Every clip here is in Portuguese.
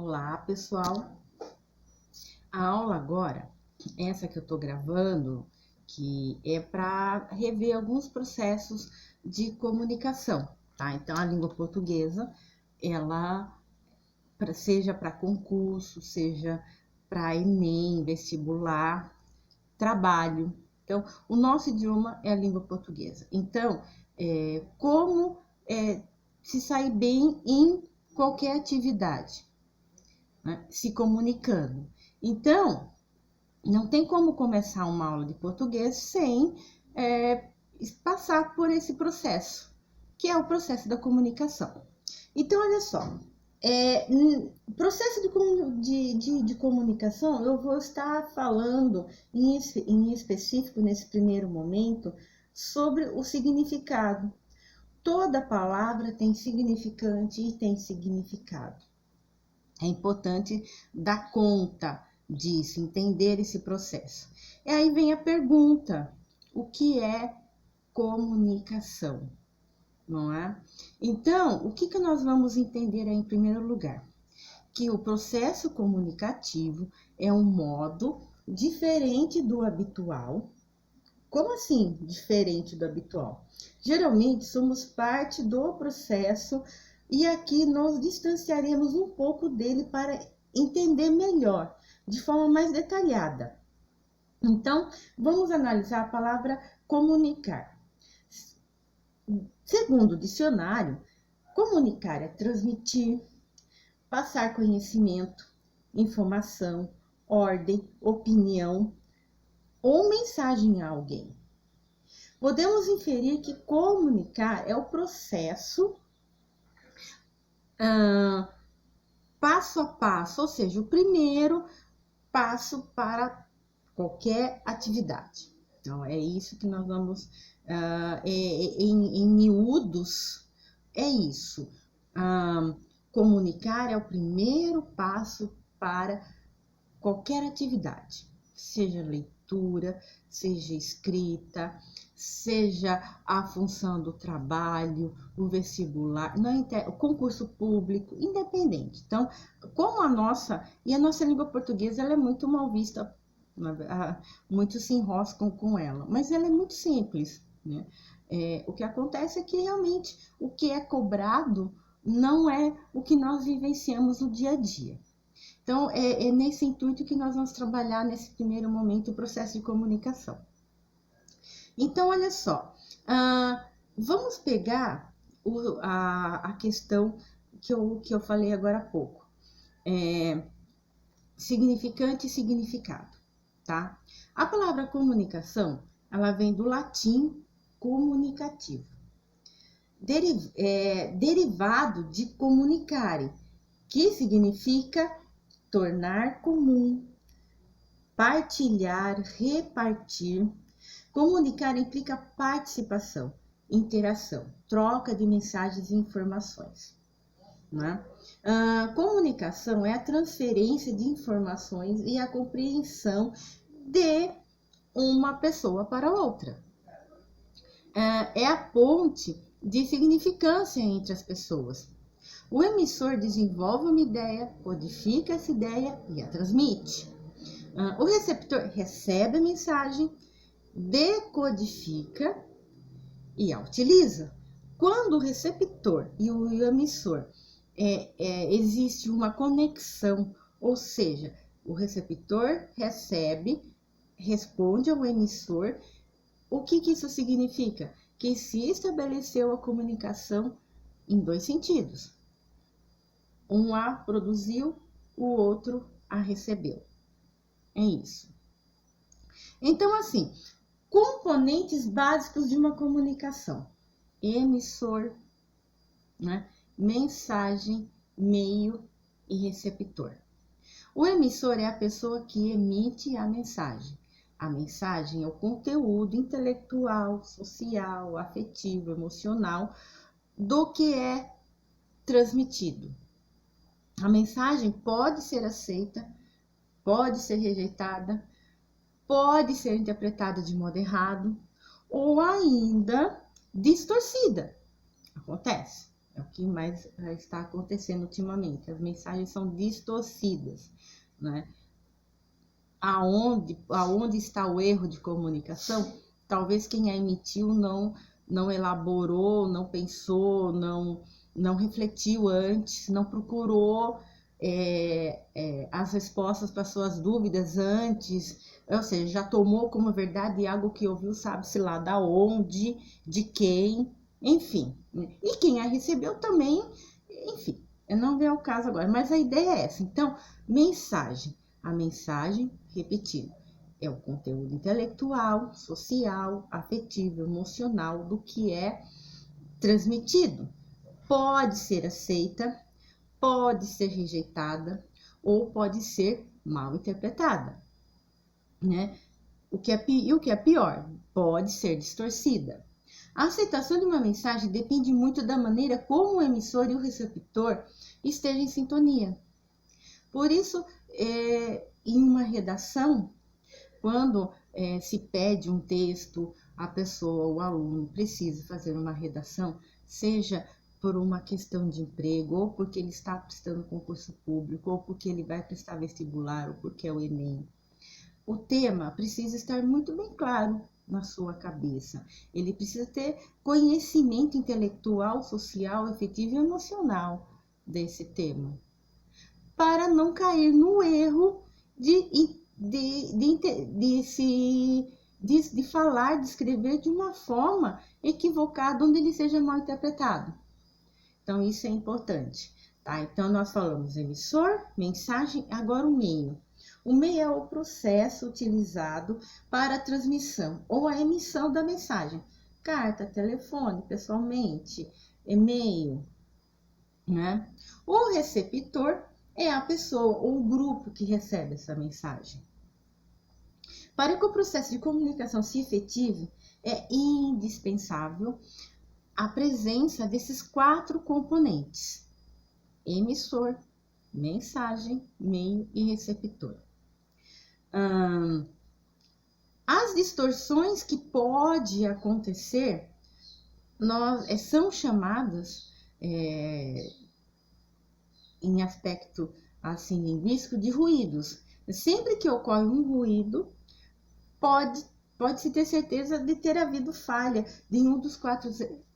Olá, pessoal. A aula agora, essa que eu tô gravando, que é para rever alguns processos de comunicação, tá? Então, a língua portuguesa, ela, seja para concurso, seja para Enem, vestibular, trabalho. Então, o nosso idioma é a língua portuguesa. Então, como se sair bem em qualquer atividade, né? Se comunicando. Então, não tem como começar uma aula de português sem passar por esse processo, que é o processo da comunicação. Então, olha só, processo de comunicação, eu vou estar falando em específico, nesse primeiro momento, sobre o significado. Toda palavra tem significante e tem significado. É importante dar conta disso, entender esse processo. E aí vem a pergunta: o que é comunicação? Não é? Então, o que nós vamos entender aí em primeiro lugar? Que o processo comunicativo é um modo diferente do habitual. Como assim diferente do habitual? Geralmente somos parte do processo e aqui nós distanciaremos um pouco dele para entender melhor, de forma mais detalhada. Então, vamos analisar a palavra comunicar. Segundo o dicionário, comunicar é transmitir, passar conhecimento, informação, ordem, opinião ou mensagem a alguém. Podemos inferir que comunicar é o processo passo a passo, ou seja, o primeiro passo para qualquer atividade. Então, é isso que nós vamos, em miúdos, é isso. Comunicar é o primeiro passo para qualquer atividade, seja leitura, seja escrita, seja a função do trabalho, o vestibular, o concurso público, independente. Então, como a nossa língua portuguesa, ela é muito mal vista, muitos se enroscam com ela, mas ela é muito simples, né? O que acontece é que realmente o que é cobrado não é o que nós vivenciamos no dia a dia. Então, é nesse intuito que nós vamos trabalhar nesse primeiro momento o processo de comunicação. Então, olha só, vamos pegar a questão que eu falei agora há pouco. Significante e significado, tá? A palavra comunicação, ela vem do latim comunicativo, derivado de comunicare, que significa tornar comum, partilhar, repartir. Comunicar implica participação, interação, troca de mensagens e informações, né? Comunicação é a transferência de informações e a compreensão de uma pessoa para outra. É a ponte de significância entre as pessoas. O emissor desenvolve uma ideia, codifica essa ideia e a transmite. O receptor recebe a mensagem, decodifica e a utiliza. Quando o receptor e o emissor existe uma conexão, ou seja, o receptor responde ao emissor. O que isso significa? Que se estabeleceu a comunicação em dois sentidos. Um a produziu, o outro a recebeu. É isso. Então, assim, componentes básicos de uma comunicação: emissor, né? Mensagem, meio e receptor. O emissor é a pessoa que emite a mensagem. A mensagem é o conteúdo intelectual, social, afetivo, emocional do que é transmitido. A mensagem pode ser aceita, pode ser rejeitada, pode ser interpretada de modo errado ou ainda distorcida. Acontece, É o que mais está acontecendo ultimamente. As mensagens são distorcidas, né? Aonde está o erro de comunicação? Talvez quem a emitiu não elaborou, não pensou, não refletiu antes, não procurou as respostas para suas dúvidas antes, ou seja, já tomou como verdade algo que ouviu, sabe-se lá da onde, de quem, enfim. E quem a recebeu também, enfim, não vem ao caso agora, mas a ideia é essa. Então, mensagem. A mensagem, repetindo, é o conteúdo intelectual, social, afetivo, emocional do que é transmitido. Pode ser aceita, pode ser rejeitada ou pode ser mal interpretada, né? O que é pior, pode ser distorcida. A aceitação de uma mensagem depende muito da maneira como o emissor e o receptor estejam em sintonia. Por isso, em uma redação, quando se pede um texto, a pessoa, o aluno, precisa fazer uma redação, seja por uma questão de emprego, ou porque ele está prestando concurso público, ou porque ele vai prestar vestibular, ou porque é o Enem. O tema precisa estar muito bem claro na sua cabeça. Ele precisa ter conhecimento intelectual, social, afetivo e emocional desse tema, para não cair no erro de falar, de escrever de uma forma equivocada, onde ele seja mal interpretado. Então, isso é importante, tá? Então, nós falamos emissor, mensagem, agora o meio. O meio é o processo utilizado para a transmissão ou a emissão da mensagem. Carta, telefone, pessoalmente, e-mail, né? O receptor é a pessoa ou o grupo que recebe essa mensagem. Para que o processo de comunicação se efetive, é indispensável a presença desses 4 componentes: emissor, mensagem, meio e receptor. As distorções que podem acontecer são chamadas, em aspecto assim linguístico, de ruídos. Sempre que ocorre um ruído, pode-se ter certeza de ter havido falha de um dos 4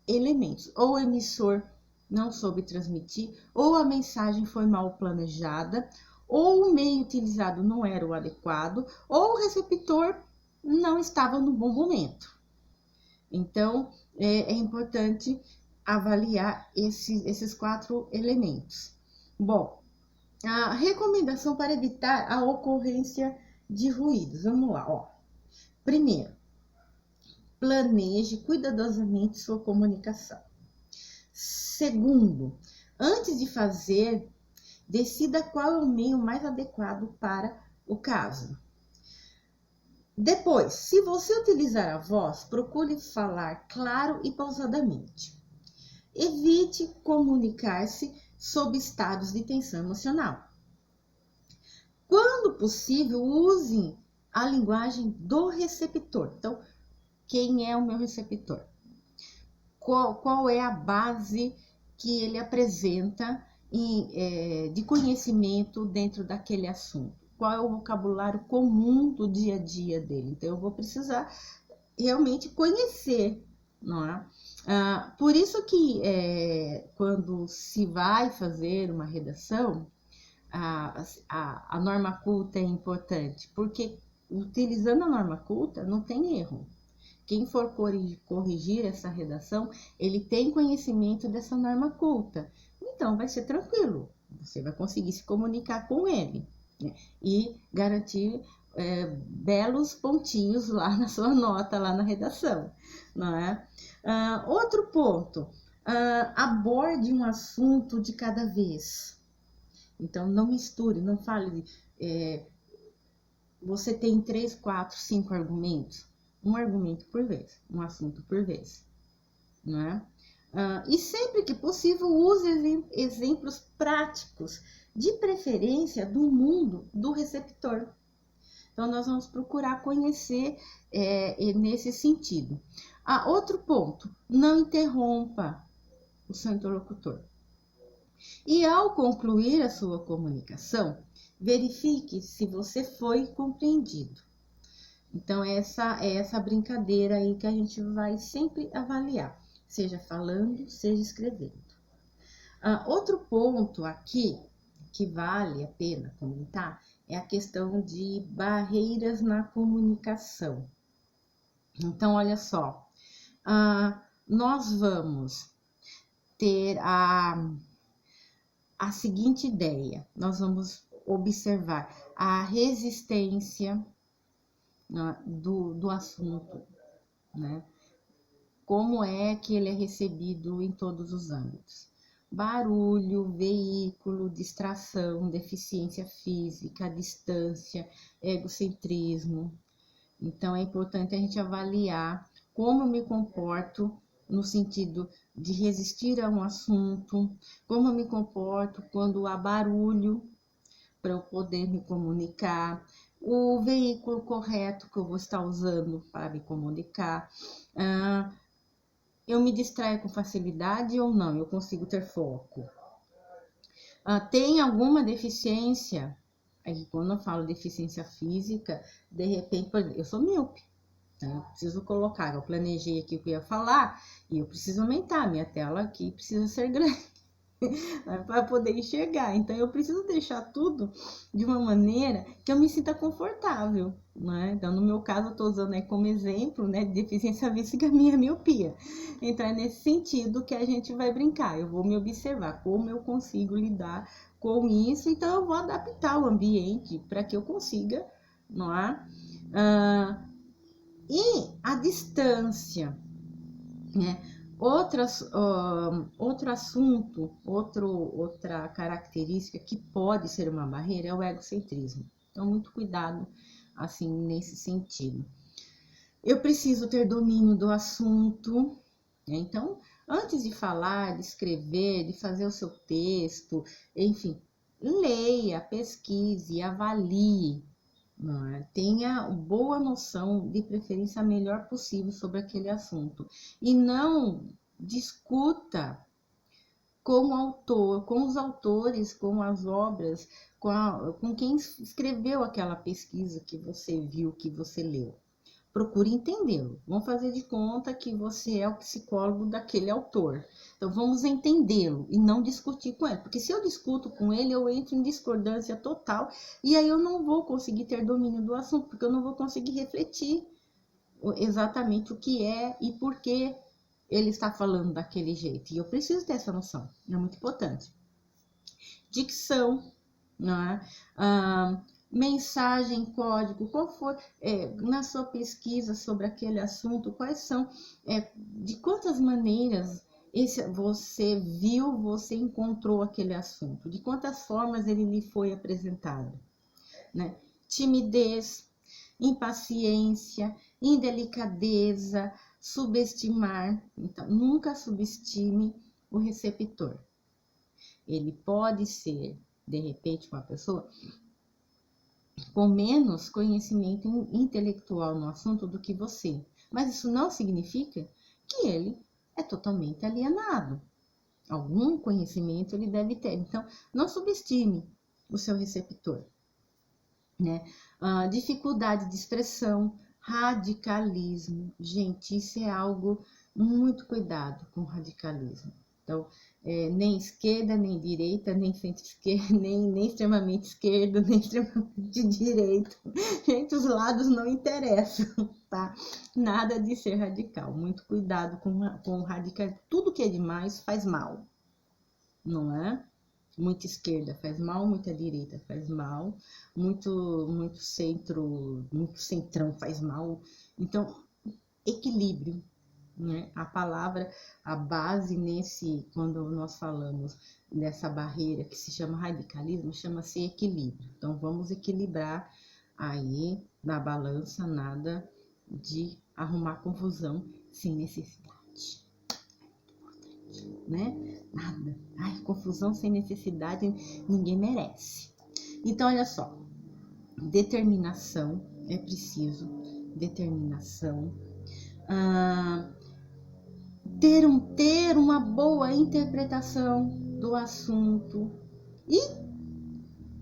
elementos. Ou o emissor não soube transmitir, ou a mensagem foi mal planejada, ou o meio utilizado não era o adequado, ou o receptor não estava no bom momento. Então, é importante avaliar esses 4 elementos. Bom, a recomendação para evitar a ocorrência de ruídos. Vamos lá, ó. Primeiro, planeje cuidadosamente sua comunicação. Segundo, antes de fazer, decida qual é o meio mais adequado para o caso. Depois, se você utilizar a voz, procure falar claro e pausadamente. Evite comunicar-se sob estados de tensão emocional. Quando possível, use a linguagem do receptor. Então, quem é o meu receptor? Qual é a base que ele apresenta de conhecimento dentro daquele assunto? Qual é o vocabulário comum do dia a dia dele? Então, eu vou precisar realmente conhecer, não é? Por isso que quando se vai fazer uma redação, a norma culta é importante, porque utilizando a norma culta não tem erro. Quem for corrigir essa redação, ele tem conhecimento dessa norma culta. Então, vai ser tranquilo. Você vai conseguir se comunicar com ele, né? E garantir belos pontinhos lá na sua nota, lá na redação, não é? Outro ponto, aborde um assunto de cada vez. Então, não misture, não fale. Você tem 3, 4, 5 argumentos. Um argumento por vez, um assunto por vez, não é? E sempre que possível, use exemplos práticos, de preferência do mundo do receptor. Então, nós vamos procurar conhecer nesse sentido. Outro ponto, não interrompa. o seu interlocutor. E ao concluir a sua comunicação, verifique se você foi compreendido. Então, essa é essa brincadeira aí que a gente vai sempre avaliar, seja falando, seja escrevendo. Outro ponto aqui que vale a pena comentar é a questão de barreiras na comunicação. Então, olha só, nós vamos ter a seguinte ideia, nós vamos observar a resistência do assunto, né? Como é que ele é recebido em todos os âmbitos. Barulho, veículo, distração, deficiência física, distância, egocentrismo. Então, é importante a gente avaliar como eu me comporto no sentido de resistir a um assunto, como eu me comporto quando há barulho para eu poder me comunicar, o veículo correto que eu vou estar usando para me comunicar. Eu me distraio com facilidade ou não? Eu consigo ter foco? Tem alguma deficiência? Aí, quando eu falo deficiência física, de repente, por exemplo, eu sou míope. Então, eu preciso colocar, eu planejei aqui o que eu ia falar, e eu preciso aumentar, a minha tela aqui precisa ser grande. Para poder enxergar. Então, eu preciso deixar tudo de uma maneira que eu me sinta confortável, né? Então, no meu caso, eu estou usando aí como exemplo, né, de deficiência física, minha miopia. Então, é nesse sentido que a gente vai brincar. Eu vou me observar como eu consigo lidar com isso. Então, eu vou adaptar o ambiente para que eu consiga, não é? E a distância, né? Outro assunto, outra característica que pode ser uma barreira é o egocentrismo. Então, muito cuidado, assim, nesse sentido. Eu preciso ter domínio do assunto, né? Então, antes de falar, de escrever, de fazer o seu texto, enfim, leia, pesquise, avalie, tenha boa noção, de preferência a melhor possível sobre aquele assunto. E não discuta com o autor, com os autores, com as obras, com quem escreveu aquela pesquisa que você viu, que você leu. Procure entendê-lo. Vamos fazer de conta que você é o psicólogo daquele autor. Então, vamos entendê-lo e não discutir com ele. Porque se eu discuto com ele, eu entro em discordância total e aí eu não vou conseguir ter domínio do assunto, porque eu não vou conseguir refletir exatamente o que é e por que ele está falando daquele jeito. E eu preciso ter essa noção. É muito importante. Dicção, não é? Mensagem, código, qual foi na sua pesquisa sobre aquele assunto, quais são, de quantas maneiras você viu, você encontrou aquele assunto, de quantas formas ele lhe foi apresentado, né? Timidez, impaciência, indelicadeza, subestimar. Então, nunca subestime o receptor. Ele pode ser, de repente, uma pessoa com menos conhecimento intelectual no assunto do que você. Mas isso não significa que ele é totalmente alienado. Algum conhecimento ele deve ter. Então, não subestime o seu receptor, né? Dificuldade de expressão, radicalismo. Gente, isso é algo muito cuidado com o radicalismo. Então, nem esquerda, nem direita, nem centro-esquerda, nem extremamente esquerdo, nem extremamente direito. Gente, os lados não interessam, tá? Nada de ser radical. Muito cuidado com o radical. Tudo que é demais faz mal, não é? Muita esquerda faz mal, muita direita faz mal, muito centro, muito centrão faz mal. Então, equilíbrio, né? A palavra, a base quando nós falamos dessa barreira que se chama radicalismo, chama-se equilíbrio. Então, vamos equilibrar aí na balança, nada de arrumar confusão sem necessidade, né? Nada. Ai, confusão sem necessidade ninguém merece. Então, olha só, determinação, é preciso determinação. ter uma boa interpretação do assunto. E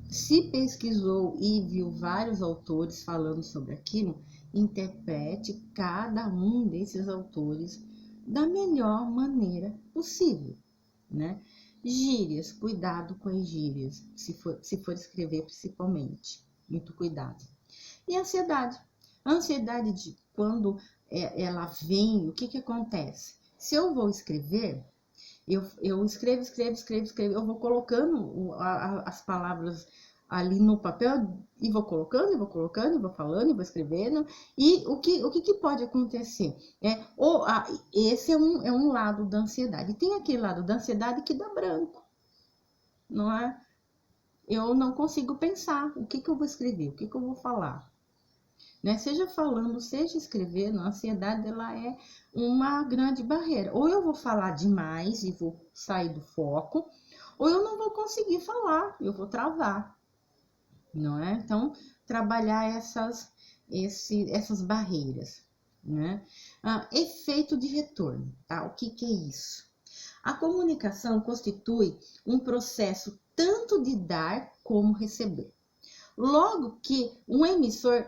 se pesquisou e viu vários autores falando sobre aquilo, interprete cada um desses autores da melhor maneira possível, né? Gírias, cuidado com as gírias, se for escrever principalmente, muito cuidado. E ansiedade. A ansiedade de quando ela vem, o que acontece? Se eu vou escrever, eu escrevo, eu vou colocando as palavras ali no papel e vou colocando, e vou falando, e vou escrevendo. E o que pode acontecer? Esse é um lado da ansiedade. E tem aquele lado da ansiedade que dá branco, não é? Eu não consigo pensar o que eu vou escrever, o que eu vou falar. Né? Seja falando, seja escrevendo, a ansiedade ela é uma grande barreira. Ou eu vou falar demais e vou sair do foco, ou eu não vou conseguir falar, eu vou travar, não é? Então, trabalhar essas barreiras, né? Efeito de retorno, tá? O que é isso? A comunicação constitui um processo tanto de dar como receber. Logo que um emissor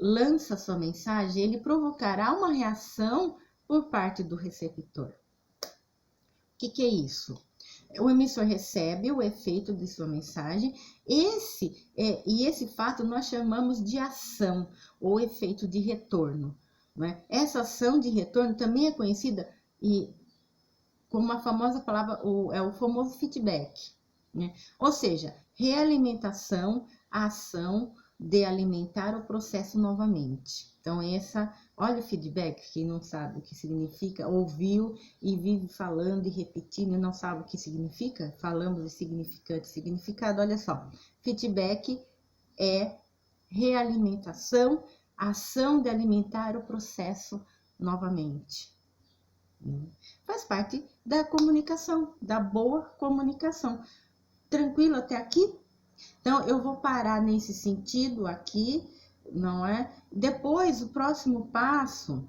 lança sua mensagem, ele provocará uma reação por parte do receptor. O que é isso? O emissor recebe o efeito de sua mensagem, esse fato nós chamamos de ação ou efeito de retorno. Né? Essa ação de retorno também é conhecida como a famosa palavra, o famoso feedback. Né? Ou seja, realimentação, ação de alimentar o processo novamente. Então, olha o feedback, quem não sabe o que significa, ouviu e vive falando e repetindo e não sabe o que significa, falamos de significante e significado, olha só, feedback é realimentação, ação de alimentar o processo novamente. Faz parte da comunicação, da boa comunicação. Tranquilo até aqui? Então, eu vou parar nesse sentido aqui, não é? Depois, o próximo passo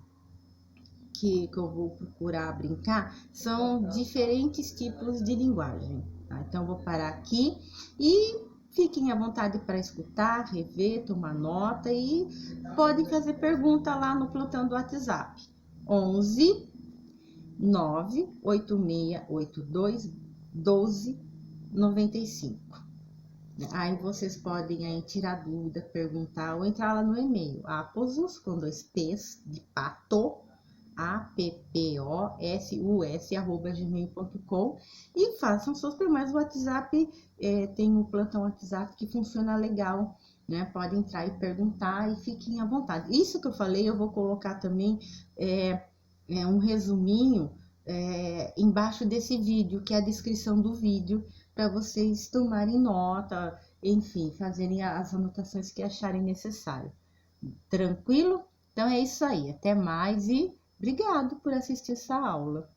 que eu vou procurar brincar são diferentes tipos de linguagem, tá? Então, eu vou parar aqui e fiquem à vontade para escutar, rever, tomar nota e podem fazer pergunta lá no plantão do WhatsApp. 11 98682 1295. Aí vocês podem aí tirar dúvida, perguntar ou entrar lá no e-mail aposus com 2 P's de pato, appos@gmail.com e façam suas perguntas. O WhatsApp tem um plantão WhatsApp que funciona legal, né? Pode entrar e perguntar e fiquem à vontade. Isso que eu falei, eu vou colocar também um resuminho embaixo desse vídeo, que é a descrição do vídeo, para vocês tomarem nota, enfim, fazerem as anotações que acharem necessário. Tranquilo? Então é isso aí, até mais e obrigado por assistir essa aula.